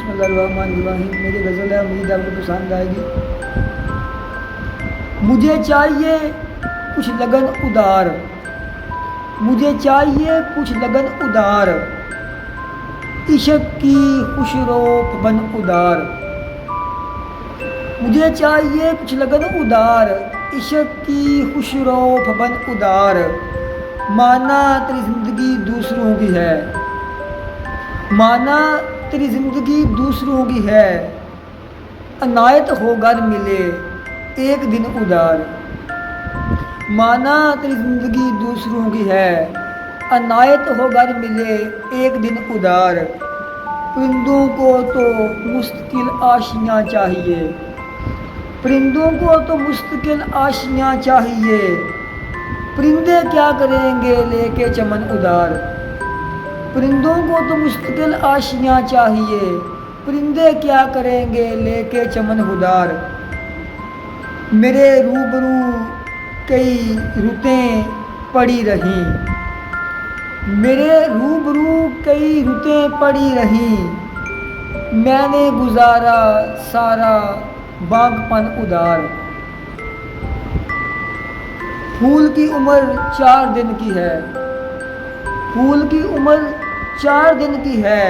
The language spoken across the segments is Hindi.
बिस्मिल्लाहिर्रहमानिर्रहीम। मेरी गज़ल है, उम्मीद आपको पसंद आएगी। मुझे चाहिए कुछ लगन उदार, मुझे चाहिए कुछ लगन उदार, इश्क की खुशरोफ बन उदार। मुझे चाहिए कुछ लगन उदार, इश्क की खुशरोफ बन उदार। माना तेरी ज़िंदगी दूसरों की है, माना तेरी ज़िंदगी दूसरों की है, अनायत होकर मिले एक दिन उदार। माना तेरी ज़िंदगी दूसरों की है, अनायत होकर मिले एक दिन उदार। परिंदों को तो मुश्किल आशियाँ चाहिए, परिंदों को तो मुश्किल आशियाँ चाहिए, परिंदे क्या करेंगे लेके चमन उदार। परिंदों को तो मुश्किल आशियाँ चाहिए, परिंदे क्या करेंगे लेके चमन उदार। मेरे रूबरू कई रुतें पड़ी रहीं, मेरे रूबरू कई रुतें पड़ी रहीं, मैंने गुजारा सारा बागपन उदार। फूल की उम्र 4 दिन की है, फूल की उम्र 4 दिन की है,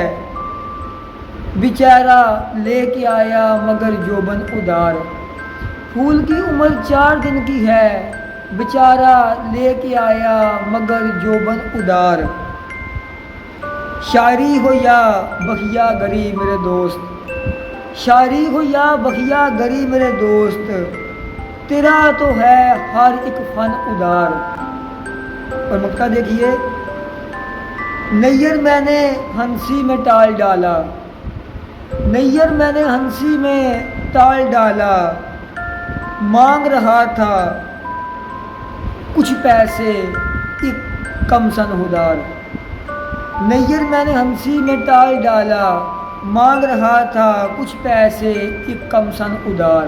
बेचारा लेके आया मगर जोबन उदार। फूल की उम्र 4 दिन की है, बेचारा लेके आया मगर जोबन उदार। शायरी हो या बखिया गरी मेरे दोस्त, शायरी हो या बखिया गरी मेरे दोस्त, तेरा तो है हर एक फन उदार। और मक्ता देखिए, नैयर मैंने हंसी में टाल डाला, नैयर मैंने हंसी में टाल डाला, मांग रहा था कुछ पैसे एक कम सन उदार। नैयर मैंने हंसी में टाल डाला, मांग रहा था कुछ पैसे एक कम सन उदार।